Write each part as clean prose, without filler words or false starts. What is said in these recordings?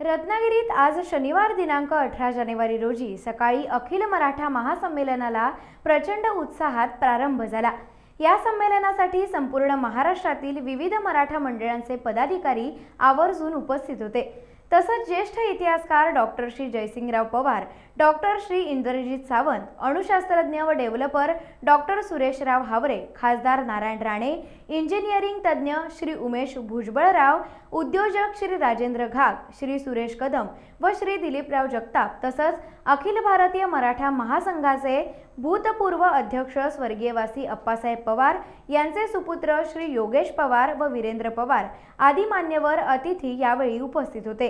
रत्नागिरीत आज शनिवार दिनांक 18 जानेवारी रोजी सकाळी अखिल मराठा महासंमेलनाला प्रचंड उत्साहात प्रारंभ झाला। या संमेलनासाठी संपूर्ण महाराष्ट्रातील विविध मराठा मंडळांचे पदाधिकारी आवर्जून उपस्थित होते। तसंच ज्येष्ठ इतिहासकार डॉक्टर श्री जयसिंगराव पवार, डॉक्टर श्री इंद्रजित सावंत, अणुशास्त्रज्ञ व डेव्हलपर डॉक्टर सुरेशराव हावरे, खासदार नारायण राणे, इंजिनिअरिंग तज्ज्ञ श्री उमेश भुजबळराव, उद्योजक श्री राजेंद्र घाग, श्री सुरेश कदम व श्री दिलीपराव जगताप तसंच अखिल भारतीय मराठा महासंघाचे भूतपूर्व अध्यक्ष स्वर्गीयवासी अप्पासाहेब पवार यांचे सुपुत्र श्री योगेश पवार व वीरेंद्र पवार आदी मान्यवर अतिथी यावेळी उपस्थित होते।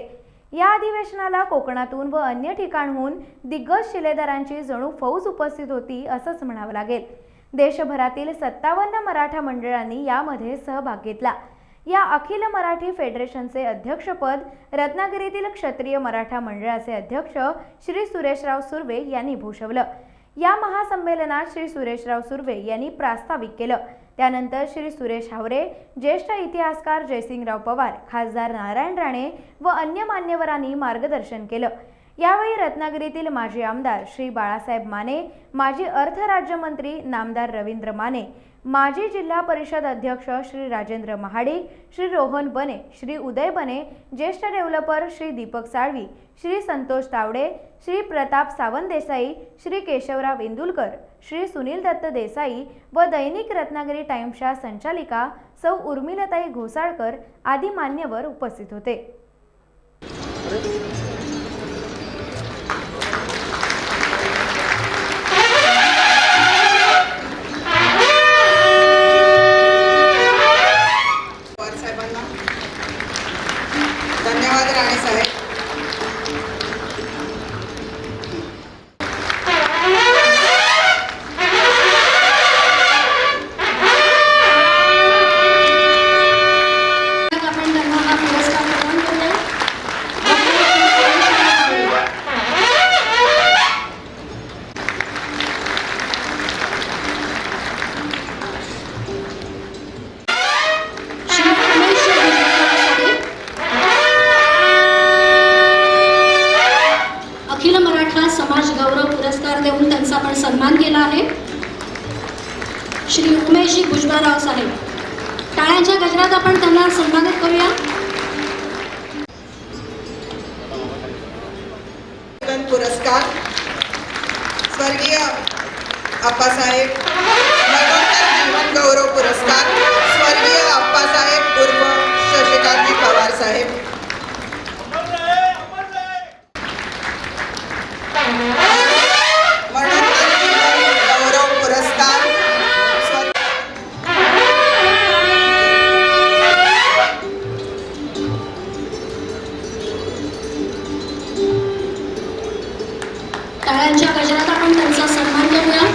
या अधिवेशनाला कोकणातून व अन्य ठिकाणहून दिग्गज शिलेदारांची जणू फौज उपस्थित होती असंच म्हणावं लागेल। देशभरातील 57 मराठा मंडळांनी यामध्ये सहभाग घेतला। या अखिल मराठी फेडरेशनचे अध्यक्षपद रत्नागिरीतील क्षत्रिय मराठा मंडळाचे अध्यक्ष श्री सुरेशराव सुर्वे यांनी भूषवलं। या महासंमेलनात श्री सुरेशराव सुर्वे यांनी प्रास्ताविक केलं। त्यानंतर श्री सुरेश हावरे, ज्येष्ठ इतिहासकार जयसिंगराव पवार, खासदार नारायण राणे व अन्य मान्यवरांनी मार्गदर्शन केलं। यावेळी रत्नागिरीतील माजी आमदार श्री बाळासाहेब माने, माजी अर्थ राज्यमंत्री नामदार रवींद्र माने, माजी जिल्हा परिषद अध्यक्ष श्री राजेंद्र महाडिक, श्री रोहन बने, श्री उदय बने, ज्येष्ठ डेव्हलपर श्री दीपक साळवी, श्री संतोष तावडे, श्री प्रताप सावंत देसाई, श्री केशवराव इंदुलकर, श्री सुनील दत्त देसाई व दैनिक रत्नागिरी टाइम्सच्या संचालिका सौ उर्मिलाताई घोसाळकर आदी मान्यवर उपस्थित होते। धन्यवाद राणे साहेब। आपण त्यांना हा पुरस्कार प्रदान करूया। श्री उमेश अखिल मराठा समाज गौरव पुरस्कार देऊन त्यांचा आपण सन्मान केला आहे। श्री उमेशजी भुजबळराव साहेब, टाळ्यांच्या गजरात आपण त्यांना सन्मानित करूया। पुरस्कार स्वर्गीय अप्पासाहेब मरणोत्तर जीवन गौरव पुरस्कार स्वर्गीय अप्पासाहेब उर्फ शशिकांत पवार साहेब। मरणोत्तर जीवन गौरव पुरस्कार टाळ्यांच्या गजरात आपण त्यांचा सन्मान करूया।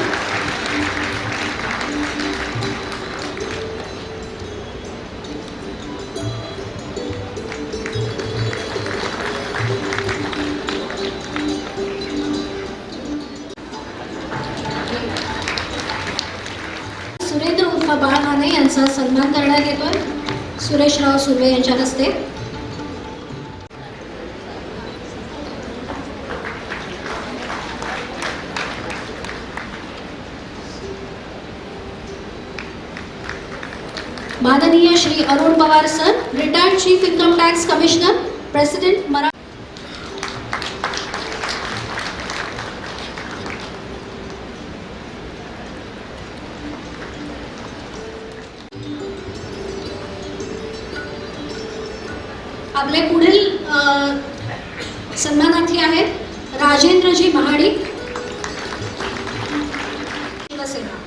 सुरेंद्र उर्फ बाळ माने यांचा सन्मान करण्यात येतोय सुरेशराव सुर्वे यांच्या हस्ते। माननीय Shri Arun Pawar sir, retired chief income tax commissioner, president मरा आपले पुढील सन्मानार्थी आहेत राजेंद्रजी महाडिक, शिवसेना।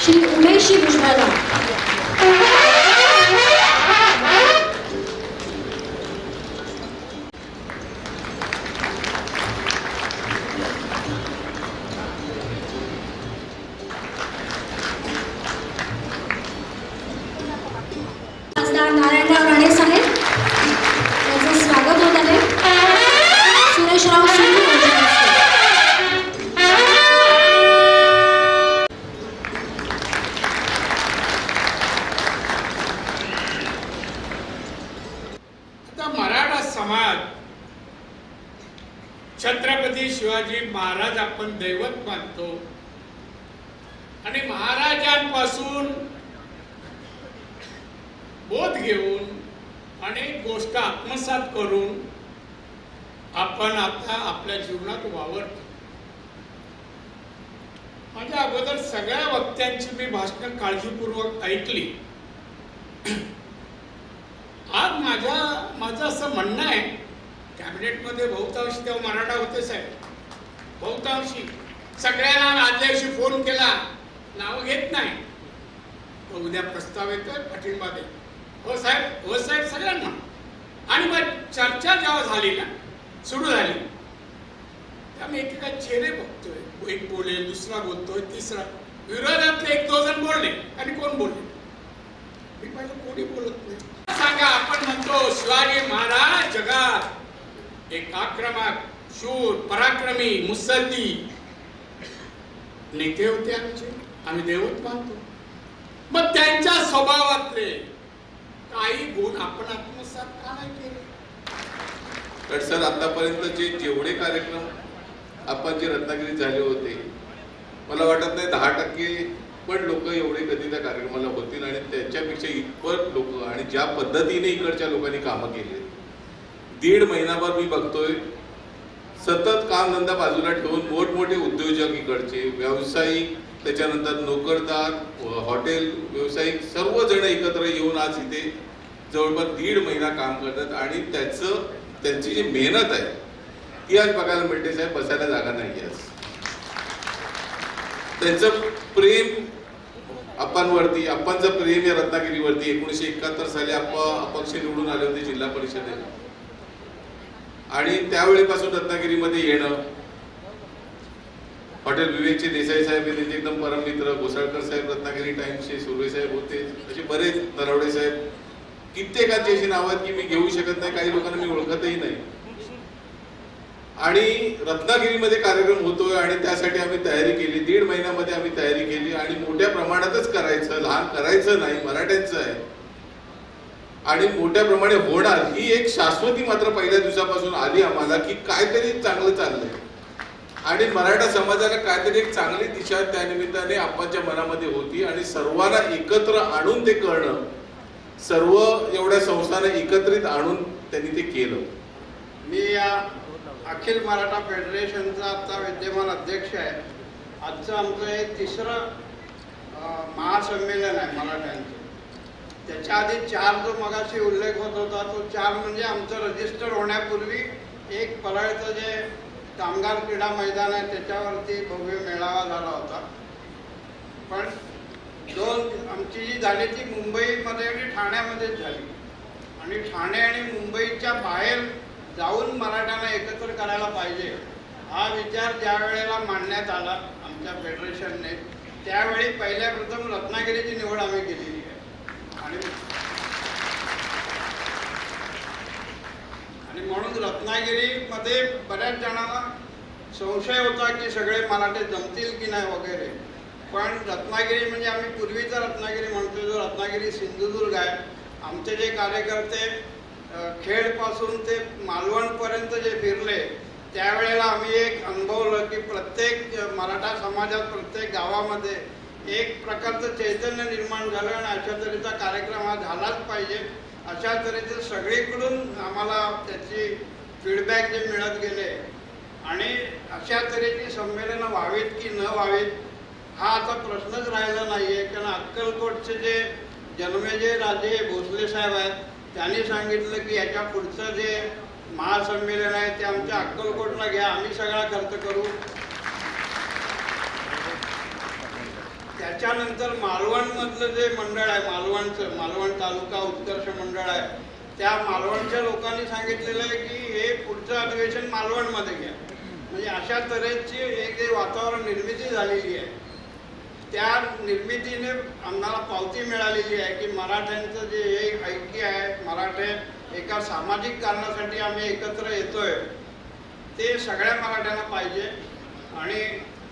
श्री उमेशजी भुजबळराव, खासदार नारायणराव राणे साहेब यांचं स्वागत होत आहे। सुरेशराव सुर्वे यांच्या हस्ते। शिवाजी महाराज आपण दैवत मानतो आणि महाराजांपासून बोध घेऊन अनेक गोष्टी आत्मसात करून आपण आता आपल्या जीवनात वावरतो. माझ्या अगोदर सगळ्या वक्त्यांची मी भाषणं काळजीपूर्वक ऐकली. आज माझं असं म्हणणं आहे, कॅबिनेटमध्ये बहुतांशी तेव्हा मराठा होते साहेब, बहुतांशी सगळ्यांना आदल्या दिवशी फोन केला, नावं घेत नाही, तो उद्या प्रस्ताव येतोय पाठिंबा दे, हो साहेब सगळ्यांना. आणि मग चर्चा जेव्हा झाली ना, सुरू झाली, तेव्हा मी एकेका चेहरे बघतोय, एक बोलेल, दुसरा बोलतोय, तिसरा, विरोधातले एक दोन जण बोलले आणि कोण बोलले, मी पाहिलं कोणी बोलत नाही. सांगा, आपण म्हणतो शिवाजी महाराज जगात एक आक्रमक, शूर, पराक्रमी, मुत्सद्दी नेते होते आमचे, आम्ही दैवत मानतो. मग त्यांच्या स्वभावातले काही गुण आपण आत्मसात का नाही केले? तर सर, आतापर्यंतचे जेवढे कार्यक्रम आपण जे रत्नागिरीत झाले होते, मला वाटत नाही 10% पण लोक एवढे कधी त्या कार्यक्रमाला होतील. आणि त्याच्यापेक्षा इतपर लोक आणि ज्या पद्धतीने इकडच्या लोकांनी कामं केली, 1.5 महिनाभर मी बघतोय सतत कामधंदा बाजूला ठेवून मोठमोठे उद्योजक, इकडचे व्यावसायिक, त्याच्यानंतर नोकरदार, हॉटेल व्यावसायिक, सर्वजण एकत्र येऊन आज इथे जवळपास 1.5 महिना काम करतात. आणि त्यांची जी मेहनत आहे ती आज बघायला मिळते साहेब. बसायला जागा नाही आज. त्यांचं प्रेम आपणवरती, आपणचं प्रेम या रत्नागिरीवरती. 1971 साली अपक्ष निवडून आले होते जिल्हा परिषदेला, आणि त्यावेळेपासून रत्नागिरीमध्ये येणं. हॉटेल विवेकचे देसाई साहेब हे त्यांचे एकदम परम मित्र, घोसाळकर साहेब रत्नागिरी टाइम्सचे सुर्वे साहेब होते, असे बरेच, नरवडे साहेब, कित्येकांची अशी नावं आहेत की मी घेऊ शकत नाही, काही लोकांना मी ओळखतही नाही. आणि रत्नागिरीमध्ये कार्यक्रम होतोय आणि त्यासाठी आम्ही तयारी केली. 1.5 महिन्यामध्ये आम्ही तयारी केली आणि मोठ्या प्रमाणातच करायचं, लहान करायचं नाही, मराठ्यांचं आहे आणि मोठ्या प्रमाणे होणार ही एक शाश्वती मात्र पहिल्या दिवसापासून आली आम्हाला की काहीतरी चांगलं चाललंय आणि मराठा समाजाला काहीतरी एक चांगली दिशा त्या निमित्ताने आपणच्या मनामध्ये होती. आणि सर्वांना एकत्र आणून ते करणं, सर्व एवढ्या संस्थांना एकत्रित आणून त्यांनी ते केलं. मी या अखिल मराठा फेडरेशनचा आता विद्यमान अध्यक्ष आहे. आजचं आमचं हे 3रं महासंमेलन आहे मराठ्यांचं. त्याच्या आधी 4 जो मगाशी उल्लेख होत होता, तो 4 म्हणजे आमचं रजिस्टर होण्यापूर्वी एक परळचं जे कामगार क्रीडा मैदान आहे त्याच्यावरती भव्य मेळावा झाला होता. पण 2 आमची जी झाली ती मुंबईमध्ये आणि ठाण्यामध्येच झाली. आणि ठाणे आणि मुंबईच्या बाहेर जाऊन मराठ्यांना एकत्र करायला पाहिजे हा विचार ज्या वेळेला मांडण्यात आला आमच्या फेडरेशनने, त्यावेळी पहिल्या प्रथम रत्नागिरीची निवड आम्ही केलेली आहे. आणि म्हणून रत्नागिरीमध्ये बऱ्याच जणांना संशय होता की सगळे मराठे जमतील की नाही वगैरे. पण रत्नागिरी म्हणजे आम्ही पूर्वीचा रत्नागिरी म्हणतो, जो रत्नागिरी सिंधुदुर्ग आहे. आमचे जे कार्यकर्ते खेडपासून ते मालवणपर्यंत जे फिरले त्यावेळेला आम्ही एक अनुभवलं की प्रत्येक मराठा समाजात, प्रत्येक गावामध्ये एक प्रकारचं चैतन्य निर्माण झालं आणि अशा तऱ्हेचा कार्यक्रम हा झालाच पाहिजे. अशा तऱ्हेचे सगळीकडून आम्हाला त्याची फीडबॅक जे मिळत गेले आणि अशा तऱ्हेची संमेलनं व्हावीत की न व्हावीत हा आता प्रश्नच राहिला नाही आहे. कारण अक्कलकोटचे जे जन्मेजय राजे भोसले साहेब आहेत, त्यांनी सांगितलं की याच्या पुढचं जे महासंमेलन आहे ते आमच्या अक्कलकोटला घ्या, आम्ही सगळा खर्च करू. त्याच्यानंतर मालवणमधलं जे मंडळ आहे, मालवण तालुका उत्कर्ष मंडळ आहे, त्या मालवणच्या लोकांनी सांगितलेलं आहे की हे पुढचं अधिवेशन मालवणमध्ये घ्या. म्हणजे अशा तऱ्हेची एक जे वातावरण निर्मिती झालेली आहे, त्या निर्मितीने आम्हाला पावती मिळालेली आहे की मराठ्यांचं जे एक ऐक्य आहे, मराठे एका सामाजिक कारणासाठी आम्ही एकत्र येतोय, ते सगळ्या मराठ्यांना पाहिजे. आणि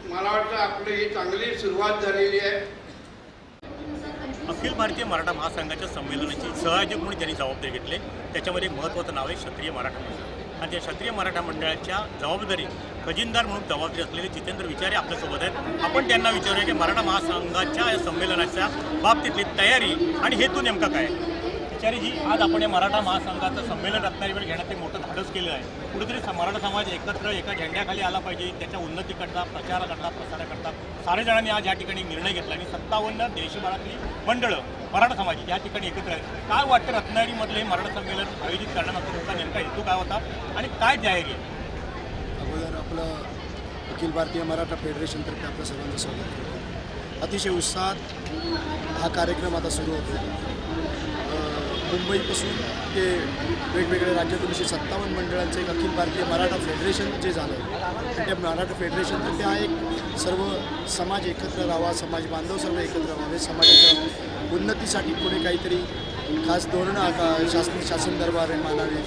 मला वाटतं आपली ही चांगली सुरुवात झालेली आहे. अखिल भारतीय मराठा महासंघाच्या संमेलनाची सहआयोजक म्हणून त्यांनी जबाबदारी घेतली. त्याच्यामध्ये एक महत्त्वाचं नाव आहे क्षत्रिय मराठा महासंघ. आणि त्या क्षत्रिय मराठा मंडळाच्या जबाबदारी खजिनदार म्हणून जबाबदारी असलेले जितेंद्र विचारे आपल्यासोबत आहेत. आपण त्यांना विचारूया की मराठा महासंघाच्या या संमेलनाच्या बाबतीतली तयारी आणि हेतू नेमका काय आहे. विचारेजी, आज आपण या मराठा महासंघाचं संमेलन रत्नागिरीवर घेण्यात एक मोठं धाडस केलं आहे. कुठेतरी मराठा समाज एकत्र एका झेंड्याखाली आला पाहिजे, त्याच्या उन्नतीकरता, प्रचाराकरता, प्रसाराकरता सारे जणांनी आज या ठिकाणी निर्णय घेतला आणि 57 देशभरातली मंडळं मराठा समाज या ठिकाणी एकत्र आहेत. काय वाटतं रत्नागिरीमधले मराठा संमेलन आयोजित करण्यामागचा तुमचा नेमका हेतू काय होता आणि काय जाहीर आहे? अगोदर आपलं अखिल भारतीय मराठा फेडरेशनतर्फे आपलं सर्वांचं स्वागत करतो. अतिशय उत्साहात हा कार्यक्रम आता सुरू होतो. मुंबईपासून ते वेगवेगळ्या राज्यातून 57 मंडळांचं एक अखिल भारतीय मराठा फेडरेशन जे झालं आणि त्या मराठा फेडरेशनतर्फे हा एक सर्व समाज एकत्र राहावा, समाज बांधव सर्व एकत्र राहावे, समाजाच्या उन्नतीसाठी पुढे काहीतरी खास धोरणं शासन दरबार मानावे,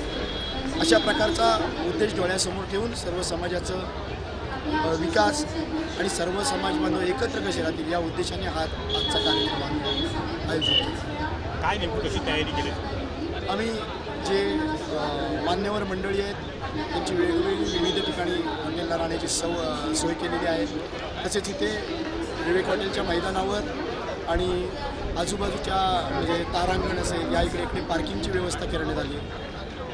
अशा प्रकारचा उद्देश डोळ्यासमोर ठेवून सर्व समाजाचं विकास आणि सर्व समाज बांधव एकत्र कसे राहतील या उद्देशाने हा आजचा कार्यक्रम आयोजित केला. काय नेमकं कशी तयारी केली? आम्ही जे मान्यवर मंडळी आहेत त्यांची वेगवेगळी विविध ठिकाणी हॉटेलला राहण्याची सोय केलेली आहे. तसेच इथे विवेक हॉटेलच्या मैदानावर आणि आजूबाजूच्या म्हणजे तारांगण असेल या इकडे पार्किंगची व्यवस्था करण्यात आली.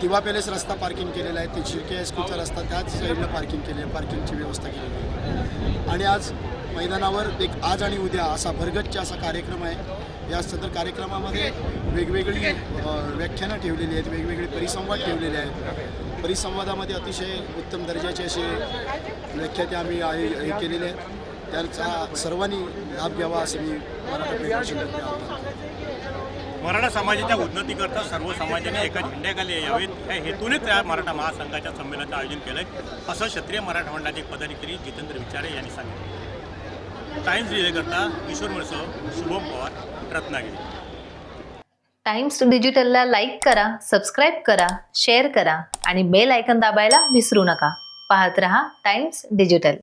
दिवा पॅलेस रस्ता पार्किंग केलेला आहे, ते शिर्के हायस्कूलचा रस्ता त्याच साईडला पार्किंगची व्यवस्था केलेली आहे. आणि आज मैदानावर आज आणि उद्या असा भरगच्च असा कार्यक्रम आहे. या सदर कार्यक्रमामध्ये वेगवेगळी व्याख्यानं ठेवलेली आहेत, वेगवेगळे परिसंवाद ठेवलेले आहेत. परिसंवादामध्ये अतिशय उत्तम दर्जाचे असे व्याख्याते आम्ही हे केलेले आहेत. त्यांचा सर्वांनी लाभ घ्यावा असं मी मराठा फेडरेशनतर्फे आवाहन करतो. मराठा समाजाच्या उन्नतीकरता सर्व समाजाने एका झेंड्याखाली यावेत या हेतूनेच या मराठा महासंघाच्या संमेलनाचं आयोजन केलं आहे असं क्षत्रिय मराठा मंडळाचे पदाधिकारी जितेंद्र विचारे यांनी सांगितलं. टाइम्स रिलेकरता किशोर मळसह शुभम पवार, रत्नागिरी. टाइम्स डिजिटलला लाईक करा, सबस्क्राईब करा, शेअर करा आणि बेल आयकॉन दाबायला विसरू नका. पाहत रहा टाइम्स डिजिटल.